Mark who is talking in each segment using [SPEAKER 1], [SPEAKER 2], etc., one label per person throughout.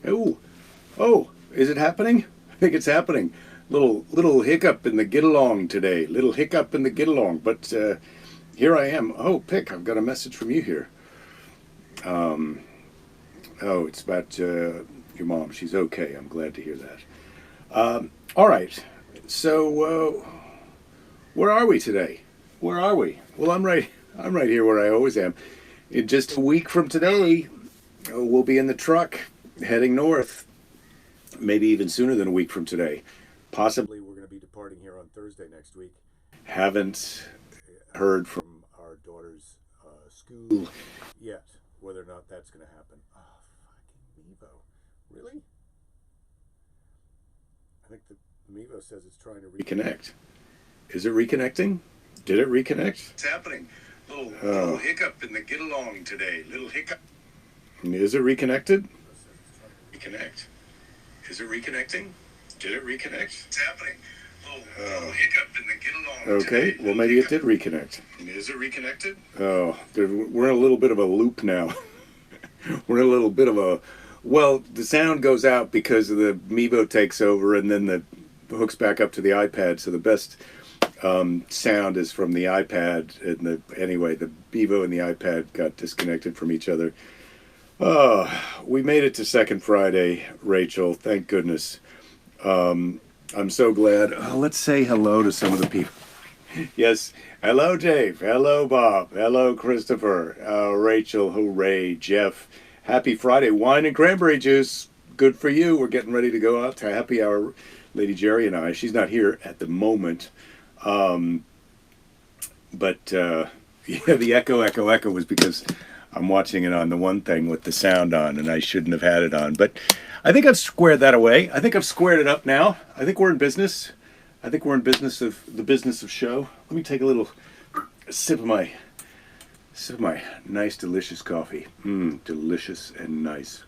[SPEAKER 1] Oh, oh, is it happening? I think it's happening. Little hiccup in the get along today. Little hiccup in the get along. But here I am. Oh, Pick, I've got a message from you here. Um, oh, it's about your mom. She's okay. I'm glad to hear that. All right. So where are we today? Where are we? Well, I'm right. I'm right here where I always am. In just a week from today, we'll be in the truck heading north. Maybe even sooner than a week from today. Possibly we're going to be departing here on Thursday next week. Haven't heard from our daughter's school yet whether or not that's going to happen. Oh, fucking Mevo. Really? I think the Mevo says it's trying to reconnect. Is it reconnecting? Did it reconnect? It's happening. Little hiccup in the get along today. Little hiccup. Is it reconnected? Reconnect. Is it reconnecting? Did it reconnect? It's happening. Little hiccup in the get along. Okay, today. Well maybe it did reconnect. Is it reconnected? Oh, we're in a little bit of a loop now. We're in a little bit of a. Well, the sound goes out because of the Mevo takes over, and then the hooks back up to the iPad. So the best sound is from the iPad, and anyway, the Mevo and the iPad got disconnected from each other. Oh, we made it to Second Friday, Rachel. Thank goodness. I'm so glad. Let's say hello to some of the people. Yes. Hello, Dave. Hello, Bob. Hello, Christopher. Rachel. Hooray. Jeff. Happy Friday. Wine and cranberry juice. Good for you. We're getting ready to go out to happy hour. Lady Jerry and I. She's not here at the moment. But yeah, the echo was because I'm watching it on the one thing with the sound on, and I shouldn't have had it on. But I think I've squared that away. I think I've squared it up now. I think we're in business. I think we're in business of the business of show. Let me take a little sip of my nice, delicious coffee. Delicious and nice.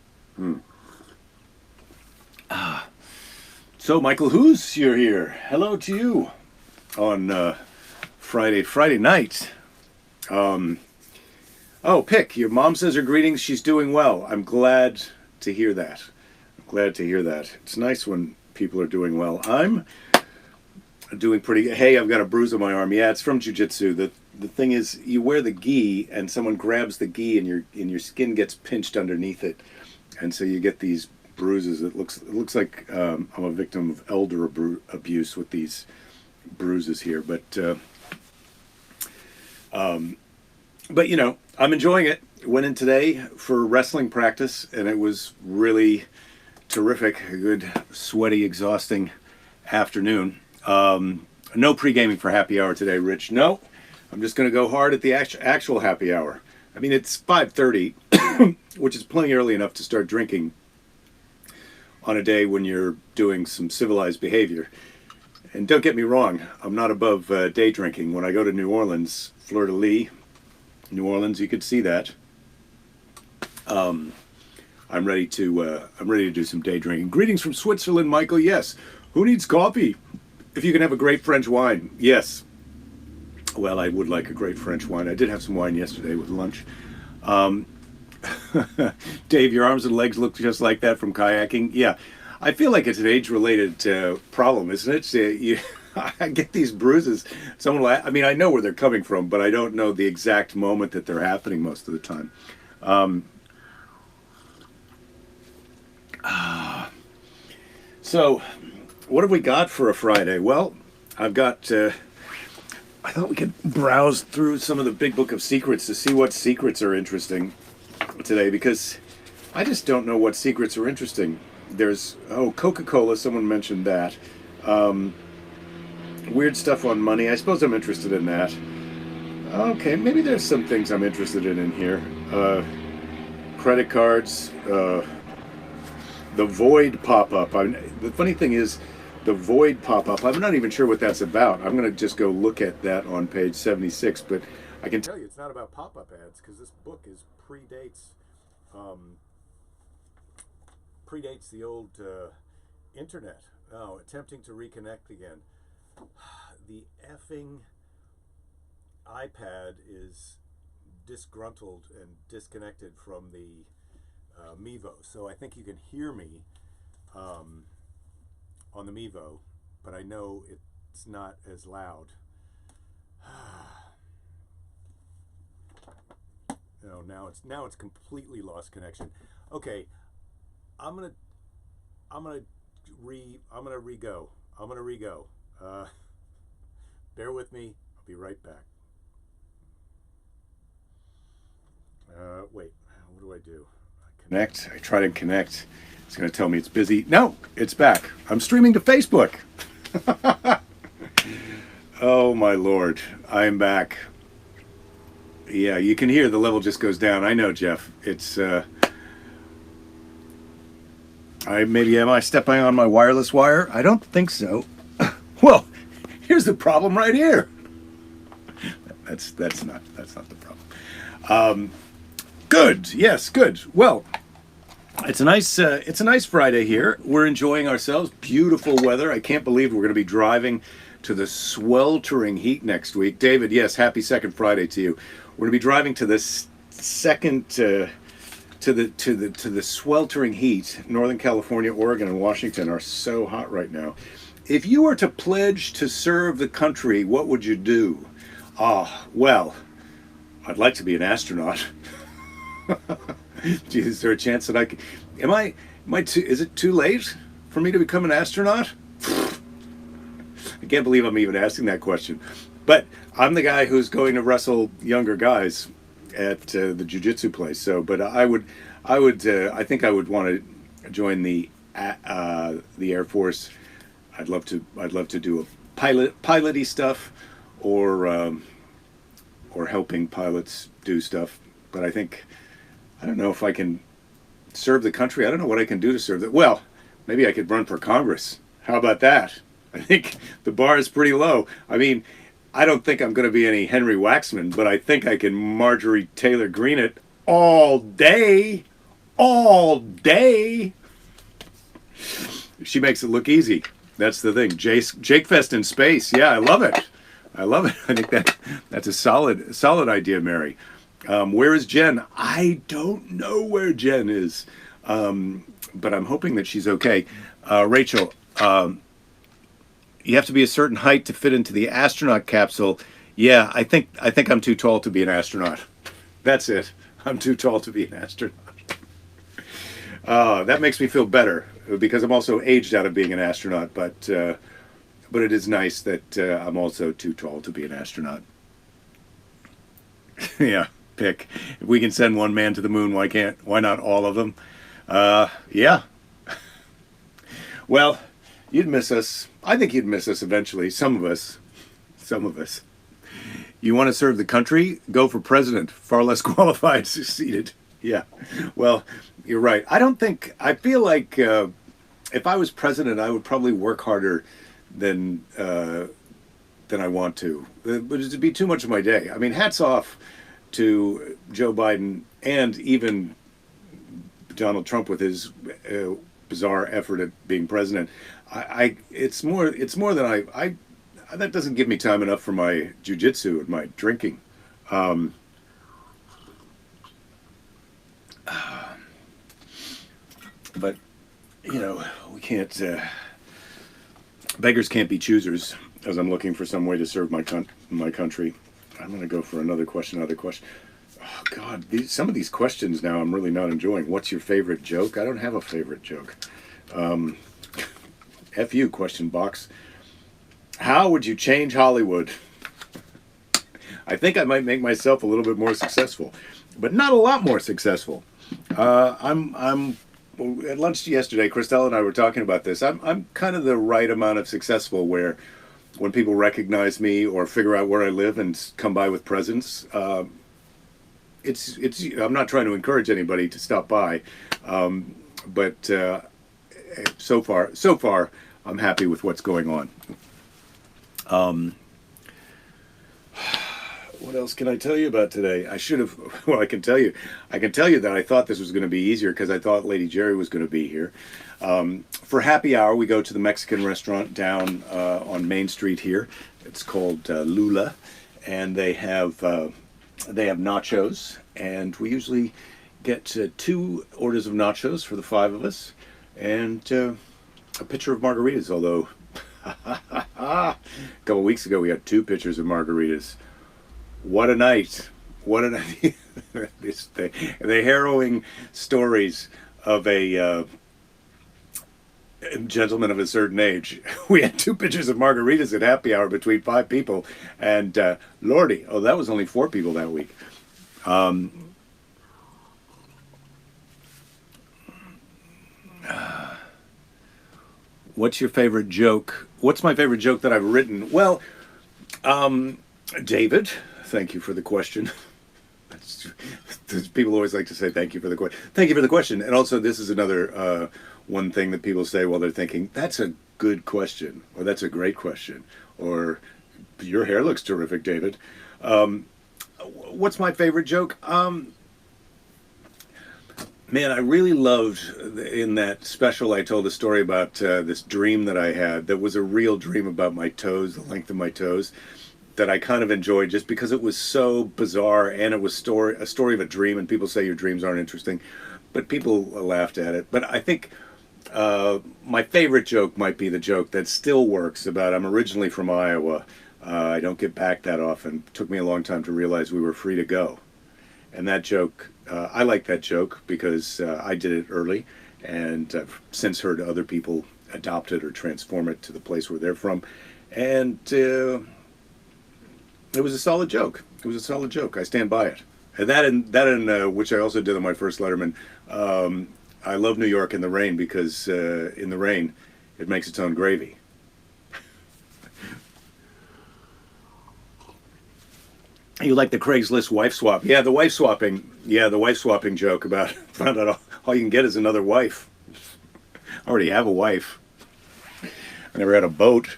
[SPEAKER 1] So, Michael, who's you're here? Hello to you on Friday night. Oh, Pick, your mom says her greetings. She's doing well. I'm glad to hear that. It's nice when people are doing well. I'm doing pretty. Hey, I've got a bruise on my arm. Yeah, it's from jiu-jitsu. The thing is, you wear the gi, and someone grabs the gi, and your skin gets pinched underneath it, and so you get these bruises. It looks like I'm a victim of elder abuse with these bruises here, but you know, I'm enjoying it. Went in today for wrestling practice, and it was really terrific. A good, sweaty, exhausting afternoon. No pre-gaming for happy hour today, Rich. No, I'm just going to go hard at the actual happy hour. I mean, it's 5:30, which is plenty early enough to start drinking on a day when you're doing some civilized behavior. And don't get me wrong, I'm not above day drinking. When I go to New Orleans, Fleur-de-Lis, New Orleans, you could see that. I'm ready to do some day drinking. Greetings from Switzerland, Michael. Yes. Who needs coffee if you can have a great French wine? Yes. Well, I would like a great French wine. I did have some wine yesterday with lunch. Dave, your arms and legs look just like that from kayaking. Yeah. I feel like it's an age-related problem, isn't it? I get these bruises. I mean, I know where they're coming from, but I don't know the exact moment that they're happening most of the time. So, what have we got for a Friday? Well, I've got. I thought we could browse through some of the Big Book of Secrets to see what secrets are interesting today, because I just don't know what secrets are interesting. There's Coca-Cola. Someone mentioned that. Weird stuff on money. I suppose I'm interested in that. Okay, maybe there's some things I'm interested in here. Credit cards. The void pop-up. The funny thing is, the void pop-up, I'm not even sure what that's about. I'm going to just go look at that on page 76, but I can tell you it's not about pop-up ads, because this book predates the old internet. Oh, attempting to reconnect again. The effing iPad is disgruntled and disconnected from the Mevo. So I think you can hear me on the Mevo, but I know it's not as loud. No, now it's completely lost connection. Okay, I'm gonna re-go. Bear with me. I'll be right back. Wait, what do I do? Connect. I try to connect. It's going to tell me it's busy. No, it's back. I'm streaming to Facebook. Oh my Lord, I'm back. Yeah, you can hear the level just goes down. I know, Jeff. It's am I stepping on my wireless wire? I don't think so. Well, here's the problem right here. That's not the problem. Good. Yes, good. Well, it's a nice Friday here. We're enjoying ourselves. Beautiful weather. I can't believe we're going to be driving to the sweltering heat next week. David, yes, happy second Friday to you. We're going to be driving to this second to the sweltering heat. Northern California, Oregon, and Washington are so hot right now. If you were to pledge to serve the country, what would you do? Well, I'd like to be an astronaut. Gee, is there a chance that I can? Is it too late for me to become an astronaut? I can't believe I'm even asking that question. But I'm the guy who's going to wrestle younger guys at the jiu-jitsu place. So, but I think I would want to join the Air Force. I'd love to do a piloty stuff, or helping pilots do stuff. But I don't know if I can serve the country. I don't know what I can do to serve it. Well, maybe I could run for Congress. How about that? I think the bar is pretty low. I mean, I don't think I'm going to be any Henry Waxman, but I think I can Marjorie Taylor Greene it all day. All day. She makes it look easy. That's the thing. Jake Fest in space. Yeah, I love it. I think that's a solid idea, Mary. Where is Jen? I don't know where Jen is, but I'm hoping that she's okay. Rachel, you have to be a certain height to fit into the astronaut capsule. Yeah, I think I'm too tall to be an astronaut. That's it. I'm too tall to be an astronaut. That makes me feel better because I'm also aged out of being an astronaut. But it is nice that I'm also too tall to be an astronaut. Yeah. Pick. If we can send one man to the moon, why not all of them? Yeah. Well, you'd miss us. I think you'd miss us eventually. Some of us. You want to serve the country? Go for president. Far less qualified succeeded. Yeah. Well, you're right. I feel like if I was president, I would probably work harder than I want to. But it'd be too much of my day. I mean, hats off to Joe Biden and even Donald Trump with his bizarre effort at being president. It's more than I that doesn't give me time enough for my jiu-jitsu and my drinking. But we can't. Beggars can't be choosers. As I'm looking for some way to serve my country. I'm going to go for another question. Oh, God, some of these questions now I'm really not enjoying. What's your favorite joke? I don't have a favorite joke. F you, question box. How would you change Hollywood? I think I might make myself a little bit more successful, but not a lot more successful. I'm at lunch yesterday, Christelle and I were talking about this. I'm kind of the right amount of successful where when people recognize me or figure out where I live and come by with presents, it's. I'm not trying to encourage anybody to stop by, but so far, I'm happy with what's going on. What else can I tell you about today? I should have. Well, I can tell you that I thought this was going to be easier because I thought Lady Jerry was going to be here. For happy hour, we go to the Mexican restaurant down on Main Street here. It's called Lula, and they have nachos. And we usually get 2 orders of nachos for the 5 of us, and a pitcher of margaritas, although a couple of weeks ago we had 2 pitchers of margaritas. What a night. What a night. The harrowing stories of a gentleman of a certain age. We had 2 pitchers of margaritas at happy hour between 5 people, and Lordy, oh, that was only 4 people that week. What's your favorite joke? What's my favorite joke that I've written? Well, David, thank you for the question. People always like to say thank you for the question. Thank you for the question. And also, this is another one thing that people say while they're thinking, that's a good question, or that's a great question, or your hair looks terrific, David. What's my favorite joke? Man, I really loved, in that special, I told a story about this dream that I had that was a real dream about my toes, the length of my toes, that I kind of enjoyed just because it was so bizarre, and it was a story of a dream, and people say your dreams aren't interesting, but people laughed at it. But I think my favorite joke might be the joke that still works about, I'm originally from Iowa. I don't get back that often. It took me a long time to realize we were free to go. And that joke, I like that joke because I did it early, and I've since heard other people adopt it or transform it to the place where they're from. And it was a solid joke. It was a solid joke. I stand by it. And that, which I also did on my first Letterman, I love New York in the rain because in the rain, it makes its own gravy. You like the Craigslist wife swap? Yeah, the wife swapping. Yeah, the wife swapping joke about found out all you can get is another wife. I already have a wife. I never had a boat.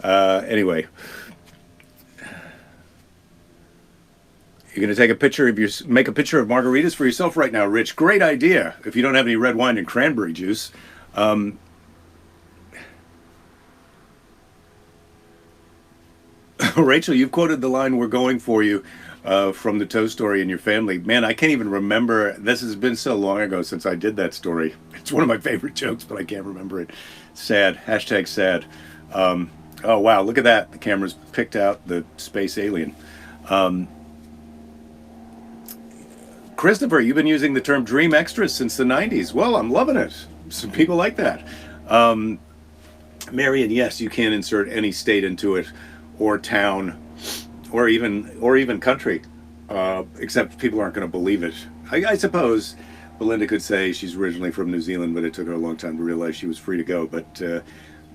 [SPEAKER 1] Anyway, you're gonna take a picture of make a picture of margaritas for yourself right now, Rich. Great idea. If you don't have any red wine and cranberry juice. Rachel, you've quoted the line, "We're going for you," from the Toe Story and your family. Man, I can't even remember. This has been so long ago since I did that story. It's one of my favorite jokes, but I can't remember it. Sad. Hashtag sad. Oh, wow. Look at that. The camera's picked out the space alien. Christopher, you've been using the term dream extras since the 90s. Well, I'm loving it. Some people like that. Marion, yes, you can insert any state into it, or town, or even country, except people aren't going to believe it. I suppose Belinda could say she's originally from New Zealand, but it took her a long time to realize she was free to go. But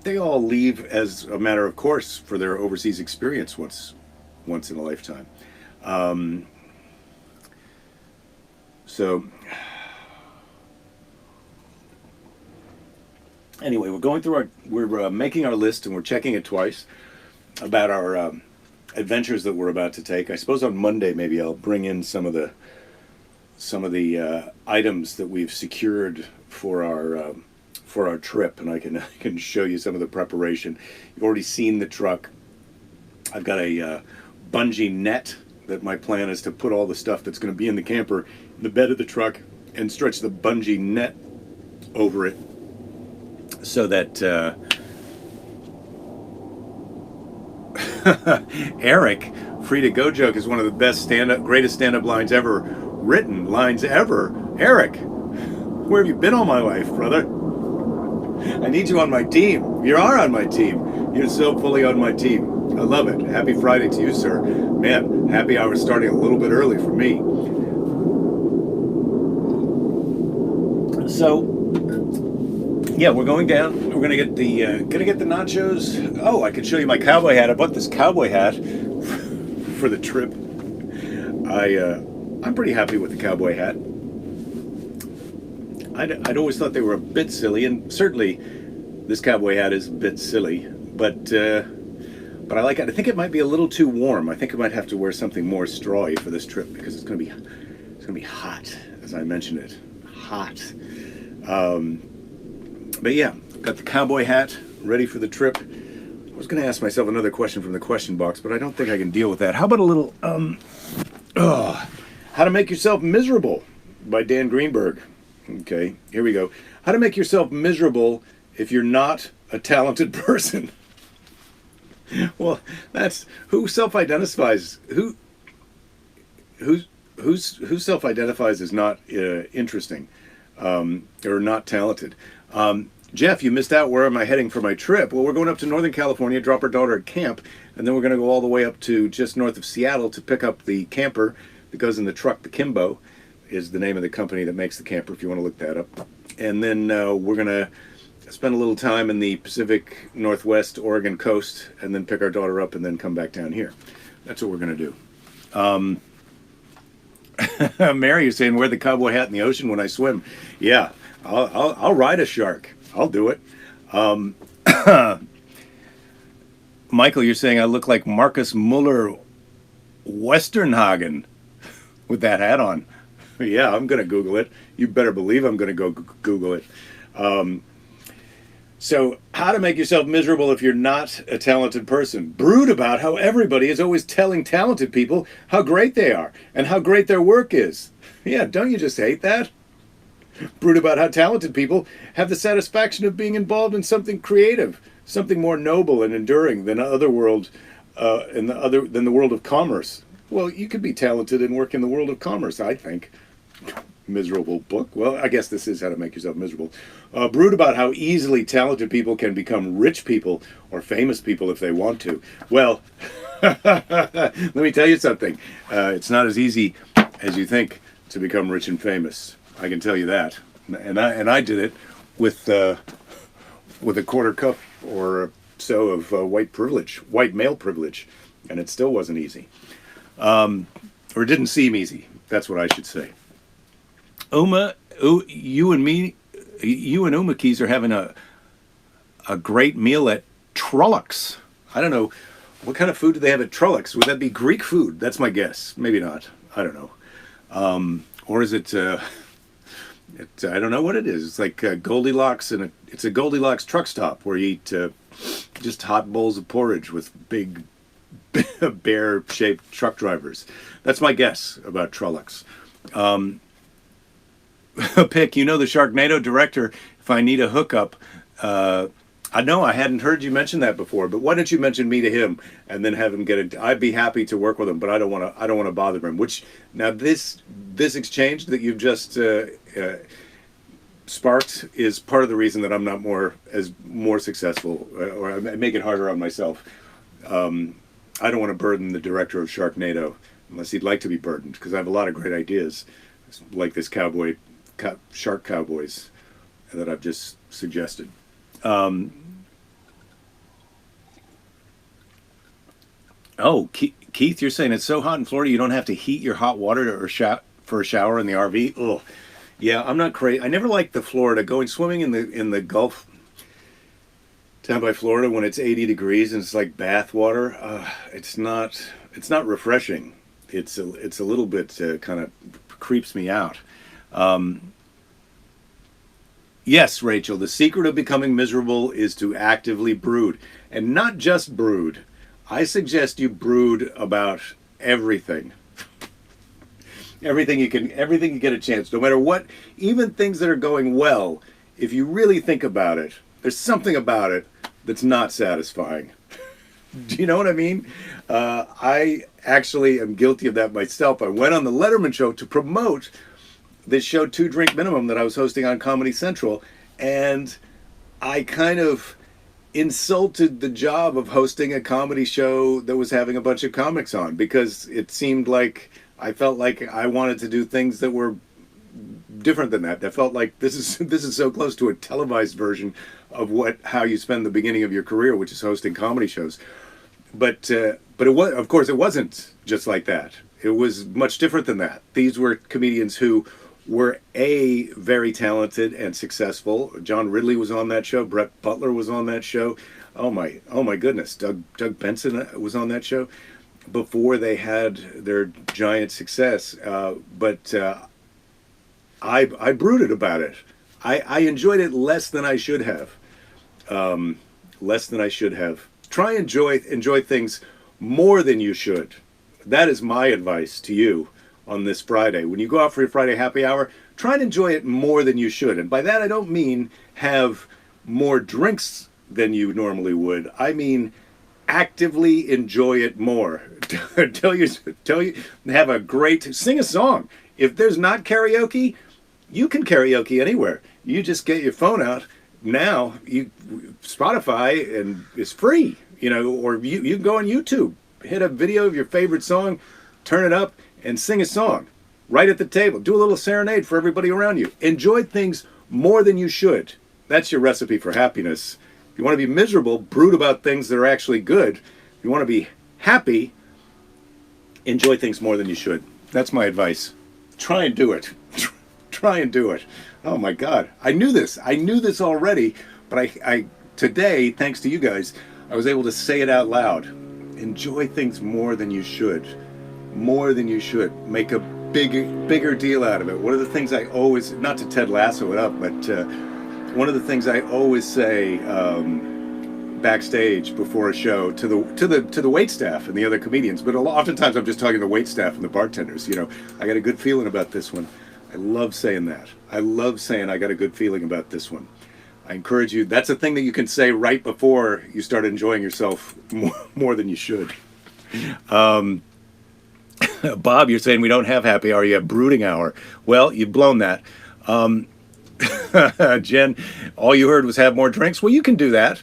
[SPEAKER 1] they all leave as a matter of course for their overseas experience once in a lifetime. So anyway, we're making our list, and we're checking it twice about our adventures that we're about to take. I suppose on Monday maybe I'll bring in some of the items that we've secured for our trip, and I can show you some of the preparation. You've already seen the truck. I've got a bungee net that my plan is to put all the stuff that's going to be in the camper in the bed of the truck and stretch the bungee net over it so that Eric, free to go joke is one of the greatest stand-up lines ever written, Eric, where have you been all my life, brother? I need you on my team. You are on my team. You're so fully on my team. I love it. Happy Friday to you, sir. Man, happy hour starting a little bit early for me. So, yeah, we're going down. We're gonna get the nachos. Oh, I can show you my cowboy hat. I bought this cowboy hat for the trip. I'm pretty happy with the cowboy hat. I'd always thought they were a bit silly, and certainly this cowboy hat is a bit silly, but I like it. I think it might be a little too warm. I think I might have to wear something more strawy for this trip because it's gonna be hot, as I mentioned it, hot. But yeah, got the cowboy hat ready for the trip. I was gonna ask myself another question from the question box, but I don't think I can deal with that. How about a little How to Make Yourself Miserable by Dan Greenberg. Okay, here we go. How to make yourself miserable if you're not a talented person. Well, that's who self-identifies. Who self-identifies as not interesting or not talented. Jeff, you missed out. Where am I heading for my trip? Well, we're going up to Northern California, drop our daughter at camp, and then we're going to go all the way up to just north of Seattle to pick up the camper that goes in the truck. The Kimbo is the name of the company that makes the camper, if you want to look that up. And then we're going to spend a little time in the Pacific Northwest Oregon coast, and then pick our daughter up and then come back down here. That's what we're going to do. Mary, you're saying wear the cowboy hat in the ocean when I swim. Yeah, I'll ride a shark. I'll do it. Michael, you're saying I look like Marcus Muller Westernhagen with that hat on. Yeah, I'm going to Google it. You better believe I'm going to go Google it. So, how to make yourself miserable if you're not a talented person. Brood about how everybody is always telling talented people how great they are and how great their work is. Yeah, don't you just hate that? Brood about how talented people have the satisfaction of being involved in something creative, something more noble and enduring than than the world of commerce. Well, you could be talented and work in the world of commerce, I think. Miserable book. Well, I guess this is How to Make Yourself Miserable. Brood about how easily talented people can become rich people or famous people if they want to. Well, let me tell you something. It's not as easy as you think to become rich and famous. I can tell you that. And I did it with a quarter cup or so of white male privilege, and it still wasn't easy. Or it didn't seem easy. That's what I should say. Uma, you and Uma Keys are having a great meal at Trollocs. I don't know. What kind of food do they have at Trollocs? Would that be Greek food? That's my guess. Maybe not. I don't know. Or is it... I don't know what it is. It's like Goldilocks, and it's a Goldilocks truck stop where you eat just hot bowls of porridge with big bear-shaped truck drivers. That's my guess about Trollocs. Pick, you know the Sharknado director. If I need a hookup, I know I hadn't heard you mention that before, but why don't you mention me to him and then have him get it? I'd be happy to work with him, but I don't want to bother him. Which now this exchange that you've just sparked is part of the reason that I'm not more successful, or I make it harder on myself. I don't want to burden the director of Sharknado unless he'd like to be burdened, because I have a lot of great ideas, like this shark cowboys that I've just suggested. Oh, Keith, you're saying it's so hot in Florida you don't have to heat your hot water for a shower in the RV? Ugh. Yeah, I'm not crazy. I never liked the Florida. Going swimming in the Gulf down by Florida when it's 80 degrees and it's like bath water. It's not refreshing. It's a little bit kind of creeps me out. Yes, Rachel, the secret of becoming miserable is to actively brood, and not just brood. I suggest you brood about everything. Everything you get a chance, no matter what, even things that are going well. If you really think about it, there's something about it that's not satisfying. Do you know what I mean? I actually am guilty of that myself. I went on the Letterman show to promote this show, 2 Drink Minimum, that I was hosting on Comedy Central, and I kind of insulted the job of hosting a comedy show that was having a bunch of comics on, because it seemed like I felt like I wanted to do things that were different than that. I felt like this is so close to a televised version of how you spend the beginning of your career, which is hosting comedy shows. But it was, of course, it wasn't just like that. It was much different than that. These were comedians who were very talented and successful. John Ridley was on that show. Brett Butler was on that show. Oh my goodness. Doug Benson was on that show before they had their giant success. But I brooded about it. I enjoyed it less than I should have. Try enjoy things more than you should. That is my advice to you. on this Friday. When you go out for your Friday happy hour, try and enjoy it more than you should. And by that, I don't mean have more drinks than you normally would. I mean actively enjoy it more. tell you, have a great, sing a song. If there's not karaoke, you can karaoke anywhere. You just get your phone out. Now, Spotify and it's free, or you can go on YouTube, hit a video of your favorite song, turn it up, and sing a song right at the table. Do a little serenade for everybody around you. Enjoy things more than you should. That's your recipe for happiness. If you want to be miserable, brood about things that are actually good. If you want to be happy, enjoy things more than you should. That's my advice. Try and do it. Try and do it. Oh my God. I knew this. I knew this already, but I today, thanks to you guys, I was able to say it out loud. Enjoy things more than you should. More than you should. Make a bigger deal out of it. One of the things I always, not to Ted Lasso it up, but one of the things I always say backstage before a show to the wait staff and the other comedians, but oftentimes I'm just talking to the wait staff and the bartenders. I got a good feeling about this one. I love saying that. I love saying I got a good feeling about this one. I encourage you. That's a thing that you can say right before you start enjoying yourself more than you should. Bob, you're saying we don't have happy hour, you have brooding hour. Well, you've blown that. Jen, all you heard was have more drinks. Well, you can do that.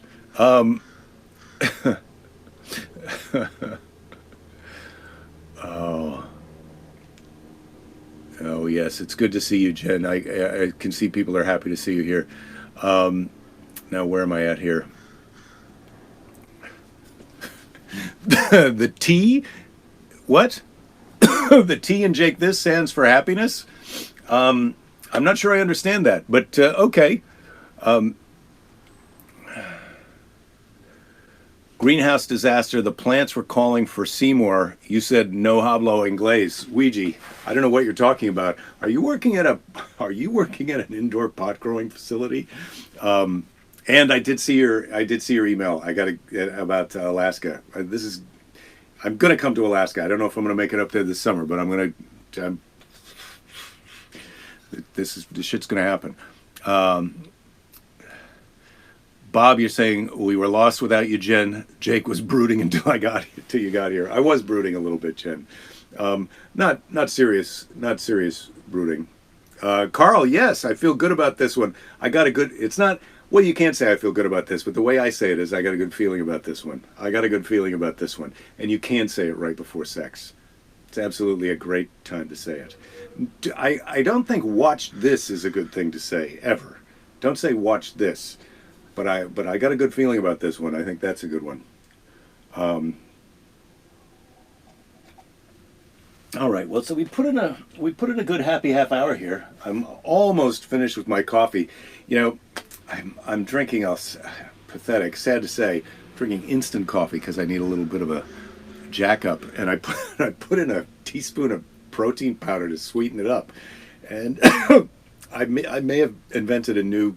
[SPEAKER 1] Oh, yes, it's good to see you, Jen. I can see people are happy to see you here. Now, where am I at here? The T? What? The T in Jake This stands for happiness? I'm not sure I understand that, but okay. Greenhouse disaster, the plants were calling for Seymour. You said no hablo inglés. Ouija, I don't know what you're talking about. Are you working at an indoor pot growing facility? And I did see your email. I got about Alaska. I'm going to come to Alaska. I don't know if I'm going to make it up there this summer, but this shit's going to happen. Bob, you're saying we were lost without you, Jen. Jake was brooding until you got here. I was brooding a little bit, Jen. Not serious brooding. Carl, yes, I feel good about this one. It's not, well, you can't say I feel good about this, but the way I say it is I got a good feeling about this one. I got a good feeling about this one. And you can say it right before sex. It's absolutely a great time to say it. I don't think watch this is a good thing to say, ever. Don't say watch this. But I got a good feeling about this one. I think that's a good one. All right. Well, so we put in a good happy half hour here. I'm almost finished with my coffee. I'm drinking. Pathetic, sad to say, drinking instant coffee because I need a little bit of a jack up, and I put in a teaspoon of protein powder to sweeten it up, and I may have invented a new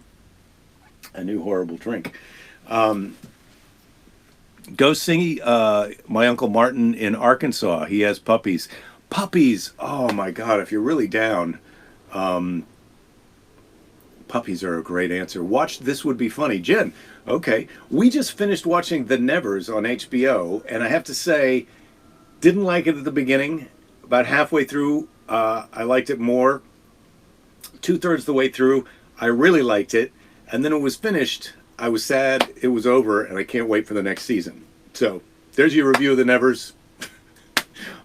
[SPEAKER 1] horrible drink. Go see my Uncle Martin in Arkansas. He has puppies. Puppies! Oh my God, if you're really down, puppies are a great answer. Watch This Would Be Funny. Jen, okay. We just finished watching The Nevers on HBO, and I have to say, didn't like it at the beginning. About halfway through, I liked it more. 2/3 the way through, I really liked it. And then it was finished. I was sad it was over, and I can't wait for the next season. So there's your review of The Nevers.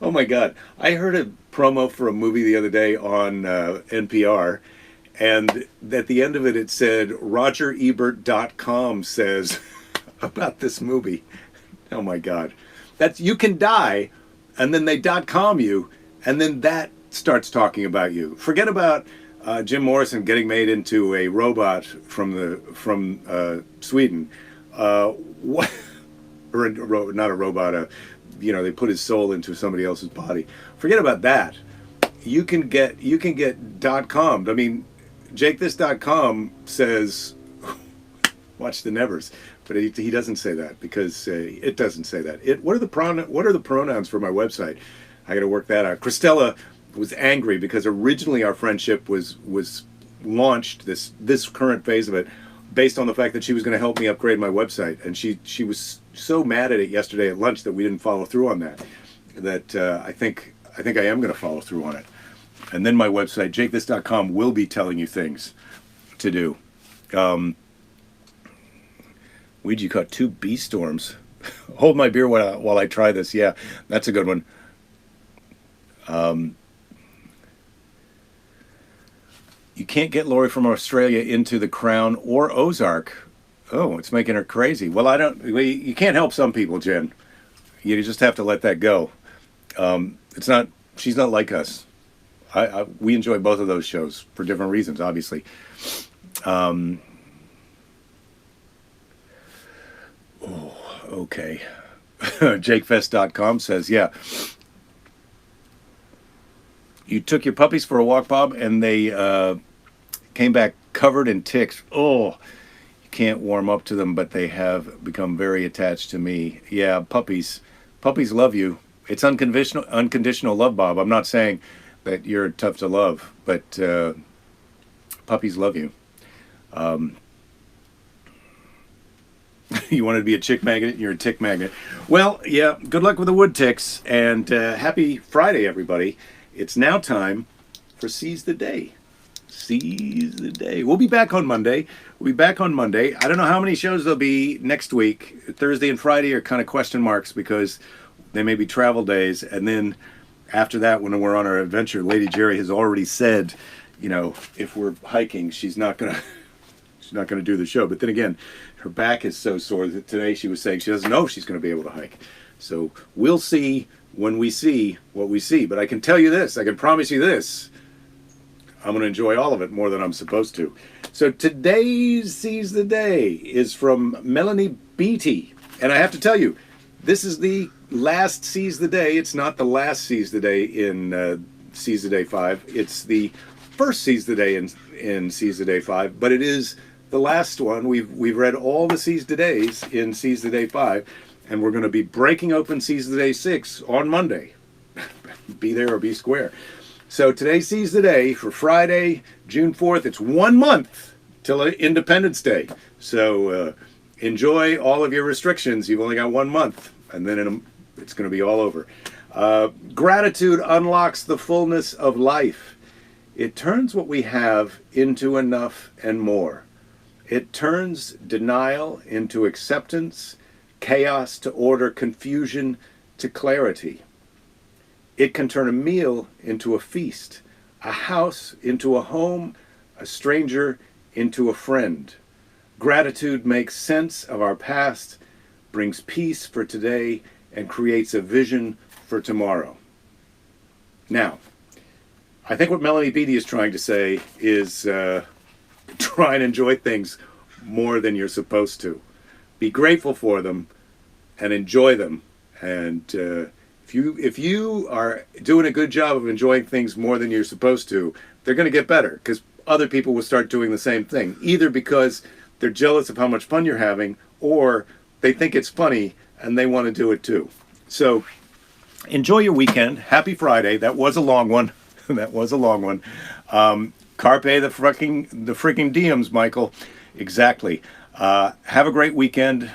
[SPEAKER 1] Oh my God. I heard a promo for a movie the other day on NPR, and at the end of it, it said, RogerEbert.com says about this movie. Oh my God. You can die, and then they .com you, and then that starts talking about you. Forget about Jim Morrison getting made into a robot from Sweden. What? Or not a robot. They put his soul into somebody else's body. Forget about that. You can get .com. I mean, JakeThis.com says watch The Nevers, but he doesn't say that because it doesn't say that. What are the pronouns for my website? I got to work that out. Christella, was angry because originally our friendship was launched, this current phase of it, based on the fact that she was going to help me upgrade my website, and she was so mad at it yesterday at lunch that we didn't follow through on that. I think I am going to follow through on it. And then my website, jakethis.com, will be telling you things to do. Ouija caught 2 bee storms. Hold my beer while I try this. Yeah, that's a good one. You can't get Lori from Australia into the Crown or Ozark. Oh, it's making her crazy. Well, you can't help some people, Jen. You just have to let that go. She's not like us. We enjoy both of those shows for different reasons, obviously. Okay. JakeFest.com says, yeah. You took your puppies for a walk, Bob, and they came back covered in ticks. Oh, you can't warm up to them, but they have become very attached to me. Yeah, puppies love you. It's unconditional love, Bob. I'm not saying that you're tough to love, but puppies love you. You wanted to be a chick magnet, you're a tick magnet. Well, yeah, good luck with the wood ticks, and happy Friday, everybody. It's now time for Seize the Day. Seize the Day. We'll be back on Monday. I don't know how many shows there'll be next week. Thursday and Friday are kind of question marks because they may be travel days. And then after that, when we're on our adventure, Lady Jerry has already said, if we're hiking, she's not gonna do the show. But then again, her back is so sore that today she was saying she doesn't know if she's going to be able to hike. So we'll see when we see what we see. But I can tell you this, I can promise you this, I'm going to enjoy all of it more than I'm supposed to. So today's Seize the Day is from Melanie Beatty. And I have to tell you, this is the last Seize the Day. It's not the last Seize the Day in Seize the Day 5. It's the first Seize the Day in Seize the Day 5. But it is the last one. We've read all the Seize the Days in Seize the Day 5. And we're going to be breaking open Seize the Day 6 on Monday. Be there or be square. So today's Seize the Day for Friday, June 4th. It's 1 month till Independence Day. So enjoy all of your restrictions. You've only got 1 month, and then it's going to be all over. Gratitude unlocks the fullness of life. It turns what we have into enough and more. It turns denial into acceptance, chaos to order, confusion to clarity. It can turn a meal into a feast, a house into a home, a stranger into a friend. Gratitude makes sense of our past, brings peace for today, and creates a vision for tomorrow. Now, I think what Melanie Beatty is trying to say is try and enjoy things more than you're supposed to. Be grateful for them and enjoy them. And if you are doing a good job of enjoying things more than you're supposed to, they're going to get better because other people will start doing the same thing, either because they're jealous of how much fun you're having or they think it's funny and they want to do it too. So enjoy your weekend. Happy Friday. That was a long one. Carpe the freaking diems, Michael. Exactly. Have a great weekend.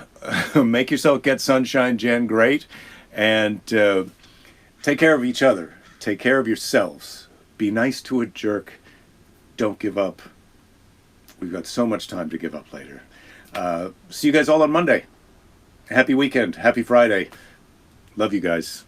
[SPEAKER 1] Make yourself get sunshine, Jen. Great. And take care of each other. Take care of yourselves. Be nice to a jerk. Don't give up. We've got so much time to give up later. See you guys all on Monday. Happy weekend. Happy Friday. Love you guys.